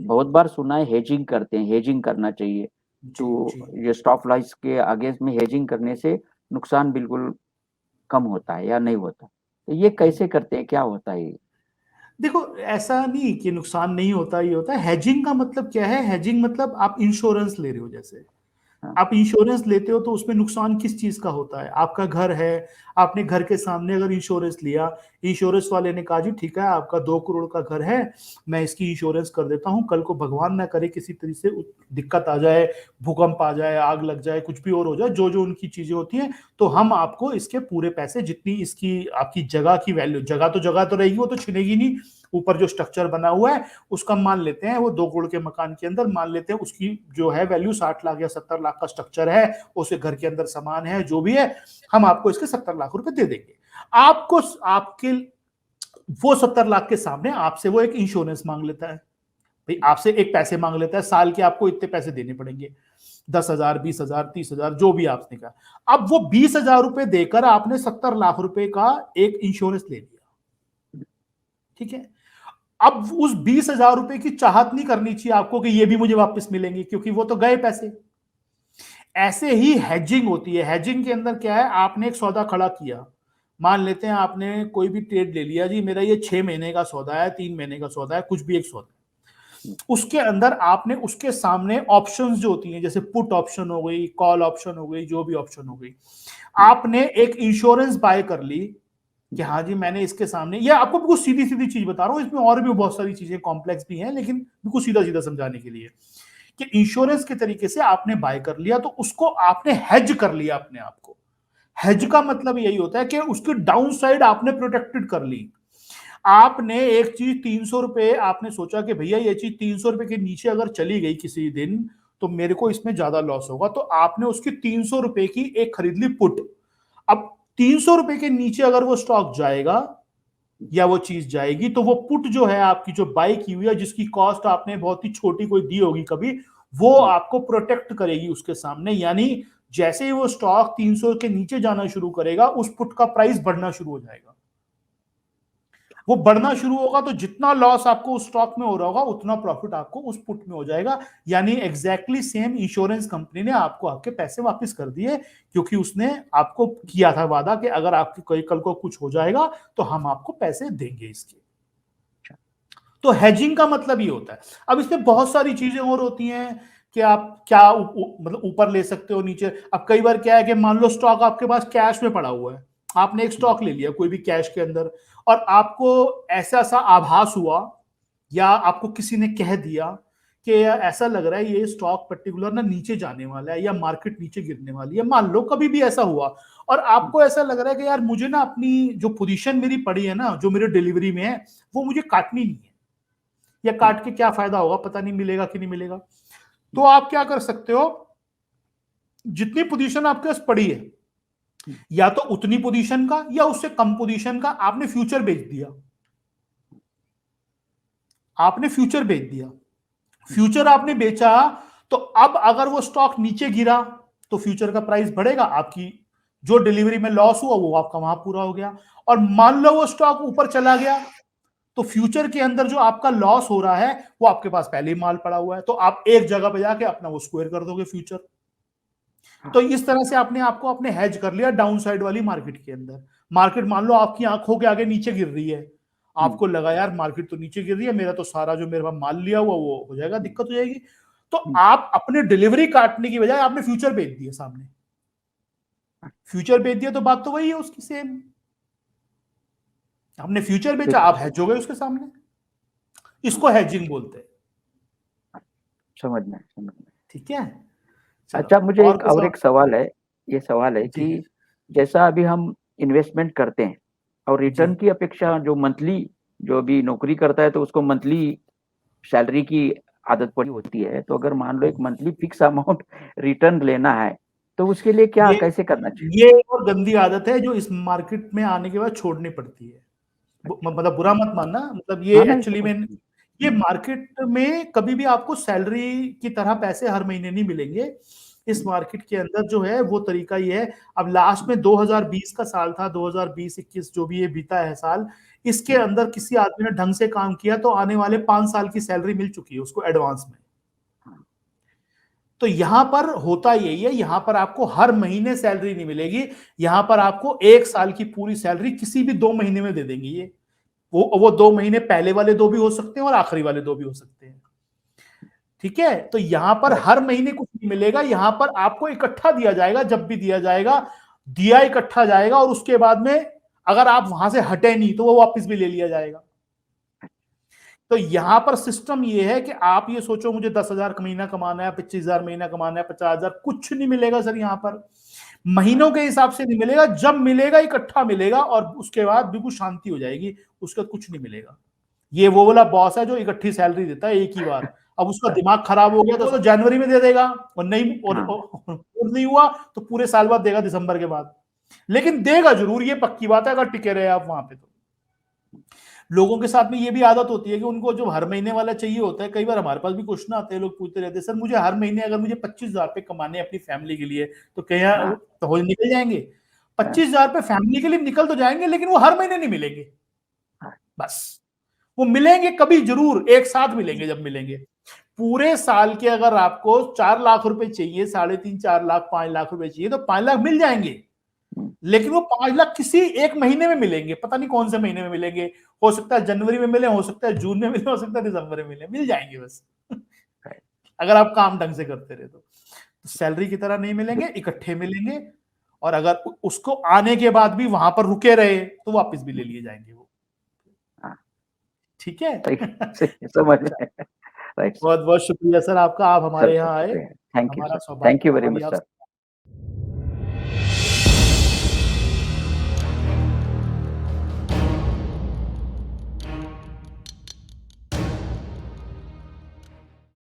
बहुत बार सुना है हेजिंग करते हैं, हेजिंग करना चाहिए। जी तो जी। ये स्टॉप लॉस के आगे में हेजिंग करने से नुकसान बिल्कुल कम होता है या नहीं होता? तो ये कैसे करते हैं, क्या होता है ये? देखो, ऐसा नहीं कि नुकसान नहीं होता, ही होता है। हेजिंग का मतलब क्या है? हेजिंग मतलब आप इंश्योरेंस ले रहे हो। जैसे हाँ। आप इंश्योरेंस लेते हो तो उसमें नुकसान किस चीज का होता है? आपका घर है, आपने घर के सामने अगर इंश्योरेंस लिया, इंश्योरेंस वाले ने कहा जी ठीक है आपका 2 करोड़ का घर है, मैं इसकी इंश्योरेंस कर देता हूं, कल को भगवान ना करे किसी तरह से दिक्कत आ जाए, भूकंप आ जाए, आग लग जाए, कुछ भी और हो जाए, जो जो उनकी चीजें होती हैं, तो हम आपको इसके पूरे पैसे, जितनी इसकी आपकी जगह की वैल्यू, जगह तो रहेगी, वो तो छिनेगी नहीं, ऊपर जो स्ट्रक्चर बना हुआ है उसका मान लेते हैं, वो 2 करोड़ के मकान के अंदर मान लेते हैं उसकी जो है वैल्यू 60 लाख या 70 लाख का स्ट्रक्चर है, उसे घर के अंदर सामान है जो भी है, हम आपको इसके 70 लाख रुपए दे देंगे। आपको आपके वो 70 लाख के सामने आपसे वो एक इंश्योरेंस मांग लेता है। भाई आपसे एक पैसे मांग लेता है, साल के आपको इतने पैसे देने पड़ेंगे, 10,000, 20,000, 30,000, जो भी आपने कहा। अब वो 20,000 रुपए देकर आपने 70 लाख रुपए का एक इंश्योरेंस ले लिया, ठीक है। अब उस 20,000 रुपए की चाहत नहीं करनी चाहिए आपको कि ये भी मुझे वापस मिलेंगे, क्योंकि वो तो गए पैसे। ऐसे ही हेजिंग होती है। हेजिंग के अंदर क्या है? आपने एक सौदा खड़ा किया, मान लेते हैं आपने कोई भी ट्रेड ले लिया जी, मेरा ये 6 महीने का सौदा है, 3 महीने का सौदा है, कुछ भी एक सौदा, उसके अंदर आपने उसके सामने ऑप्शंस जो होती हैं, जैसे पुट ऑप्शन हो गई, कॉल ऑप्शन हो गई, जो भी ऑप्शन हो गई, आपने एक इंश्योरेंस बाय कर ली कि हाँ जी मैंने इसके सामने, ये आपको बिल्कुल सीधी सीधी चीज बता रहा हूं, इसमें और भी बहुत सारी चीजें कॉम्प्लेक्स भी हैं, लेकिन बिल्कुल सीधा सीधा समझाने के लिए कि इंश्योरेंस के तरीके से आपने बाय कर लिया, तो उसको आपने हेज कर लिया अपने आप को। हेज का मतलब यही होता है कि उसकी डाउन साइड आपने प्रोटेक्टेड कर ली। आपने एक चीज 300 रुपए, आपने सोचा कि भैया ये चीज 300 रुपए के नीचे अगर चली गई किसी दिन तो मेरे को इसमें ज्यादा लॉस होगा, तो आपने उसकी 300 रुपए की एक खरीद ली पुट। अब 300 रुपए के नीचे अगर वो स्टॉक जाएगा या वो चीज जाएगी, तो वो पुट जो है आपकी जो बाई की हुई है, जिसकी कॉस्ट आपने बहुत ही छोटी कोई दी होगी कभी, वो आपको प्रोटेक्ट करेगी उसके सामने। यानी जैसे ही वो स्टॉक 300 के नीचे जाना शुरू करेगा, उस पुट का प्राइस बढ़ना शुरू हो जाएगा। वो बढ़ना शुरू होगा तो जितना लॉस आपको उस स्टॉक में हो रहा होगा, उतना प्रॉफिट आपको उस पुट में हो जाएगा। यानी एग्जैक्टली सेम इंश्योरेंस कंपनी ने आपको आपके पैसे वापस कर दिए, क्योंकि उसने आपको किया था वादा कि अगर आपकी कोई कल को कुछ हो जाएगा तो हम आपको पैसे देंगे इसके। तो हेजिंग का मतलब ये होता है। अब इसमें बहुत सारी चीजें और होती हैं कि आप क्या मतलब ऊपर ले सकते हो, नीचे। अब कई बार क्या है कि मान लो स्टॉक आपके पास कैश में पड़ा हुआ है, आपने एक स्टॉक ले लिया कोई भी कैश के अंदर, और आपको ऐसा सा आभास हुआ या आपको किसी ने कह दिया कि ऐसा लग रहा है ये स्टॉक पर्टिकुलर ना नीचे जाने वाला है या मार्केट नीचे गिरने वाली है, मान लो कभी भी ऐसा हुआ, और आपको ऐसा लग रहा है कि यार मुझे ना अपनी जो पोजीशन मेरी पड़ी है ना, जो मेरे डिलीवरी में है, वो मुझे काटनी नहीं है, या काट के क्या फायदा होगा, पता नहीं मिलेगा कि नहीं मिलेगा। तो आप क्या कर सकते हो? जितनी पोजीशन आपके पास पड़ी है, या तो उतनी पोजीशन का या उससे कम पोजीशन का आपने फ्यूचर बेच दिया। आपने फ्यूचर बेच दिया, फ्यूचर आपने बेचा, तो अब अगर वो स्टॉक नीचे गिरा तो फ्यूचर का प्राइस बढ़ेगा, आपकी जो डिलीवरी में लॉस हुआ वो आपका वहां पूरा हो गया। और मान लो वो स्टॉक ऊपर चला गया, तो फ्यूचर के अंदर जो आपका लॉस हो रहा है वो आपके पास पहले ही माल पड़ा हुआ है, तो आप एक जगह पे जाके अपना वो स्क्वायर कर दोगे फ्यूचर। तो इस तरह से आपने आपको अपने हेज कर लिया डाउन साइड वाली मार्केट के अंदर। मार्केट मान लो आपकी आंखों के आगे नीचे गिर रही है, आपको लगा यार मार्केट तो नीचे गिर रही है, मेरा तो सारा जो मेरे पास माल लिया हुआ वो हो जाएगा, दिक्कत हो जाएगी। तो आप अपने डिलीवरी काटने की बजाय आपने फ्यूचर बेच दिया सामने। फ्यूचर बेच दिया तो बात तो वही है उसकी सेम, आपने फ्यूचर बेचा, आप हेज हो गए उसके सामने। इसको हेजिंग बोलते हैं। समझ में। ठीक है, चलो। अच्छा, मुझे और एक कोई और सवाल? एक सवाल है। ये सवाल है जी कि जैसा अभी हम इन्वेस्टमेंट करते हैं और जी रिटर्न की अपेक्षा जो मंथली, जो भी नौकरी करता है तो उसको मंथली सैलरी की आदत पड़ी होती है, तो अगर मान लो एक मंथली फिक्स अमाउंट रिटर्न लेना है तो उसके लिए क्या ये कैसे करना चाहिए? ये और गंदी आदत है जो इस मार्केट में आने के बाद छोड़नी पड़ती है। अच्छा। मतलब बुरा मत मानना, मतलब ये हाँ, नहीं एक्चुअली समझ। में ये मार्केट में कभी भी आपको सैलरी की तरह पैसे हर महीने नहीं मिलेंगे। इस मार्केट के अंदर जो है वो तरीका ये है। अब लास्ट में 2020 का साल था, 2020-21 जो भी ये बीता है साल, इसके अंदर किसी आदमी ने ढंग से काम किया तो आने वाले 5 साल की सैलरी मिल चुकी है उसको एडवांस में। तो यहां पर होता यही है, यहां पर आपको हर महीने सैलरी नहीं मिलेगी, यहां पर आपको 1 साल की पूरी सैलरी किसी भी 2 महीने में दे देंगे ये। वो 2 महीने पहले वाले 2 भी हो सकते हैं और आखिरी वाले 2 भी हो सकते हैं। ठीक है, तो यहां पर हर महीने कुछ नहीं मिलेगा, यहां पर आपको इकट्ठा दिया जाएगा, जब भी दिया जाएगा, दिया इकट्ठा जाएगा और उसके बाद में अगर आप वहां से हटे नहीं तो वो वापस भी ले लिया जाएगा। तो यहां पर सिस्टम ये है कि आप ये सोचो मुझे 10,000 महीना कमाना है, 25,000 महीना कमाना है, 50,000, कुछ नहीं मिलेगा सर। यहां पर महीनों के हिसाब से नहीं मिलेगा, जब मिलेगा इकट्ठा मिलेगा और उसके बाद बिल्कुल शांति हो जाएगी, उसका कुछ नहीं मिलेगा। ये वो वाला बॉस है जो इकट्ठी सैलरी देता है एक ही बार। अब उसका दिमाग खराब हो गया तो जनवरी में दे देगा और नहीं और नहीं हुआ तो पूरे साल बाद देगा, दिसंबर के बाद, लेकिन देगा जरूर, ये पक्की बात है अगर टिके रहे आप वहां पे। तो लोगों के साथ में ये भी आदत होती है कि उनको जो हर महीने वाला चाहिए होता है। कई बार हमारे पास भी क्वेश्चन आते हैं, लोग पूछते रहते हैं सर मुझे हर महीने अगर मुझे 25,000 रुपए कमाने अपनी फैमिली के लिए तो क्या तो निकल जाएंगे? 25,000 रुपए फैमिली के लिए निकल तो जाएंगे लेकिन वो हर महीने नहीं मिलेंगे। बस वो मिलेंगे कभी जरूर, एक साथ मिलेंगे। जब मिलेंगे पूरे साल के अगर आपको 4 लाख रुपए चाहिए, 3.5 4 लाख 5 लाख रुपए चाहिए तो 5 लाख मिल जाएंगे, लेकिन वो 5 लाख किसी एक महीने में मिलेंगे, पता नहीं कौन से महीने में मिलेंगे। हो सकता है जनवरी में मिले, हो सकता है जून में मिले, हो सकता है दिसंबर में मिले, मिल जाएंगे बस अगर आप काम ढंग से करते रहे तो सैलरी की तरह नहीं मिलेंगे, इकट्ठे मिलेंगे। और अगर उसको आने के बाद भी वहां पर रुके रहे तो वापस भी ले लिए जाएंगे वो। ठीक है, समझ में। राइट, बहुत बहुत शुक्रिया सर आपका, आप हमारे यहाँ आए। थैंक यू हमारा सर, सौभाग्य थैंक यू था वेरी भाई मच आप सर।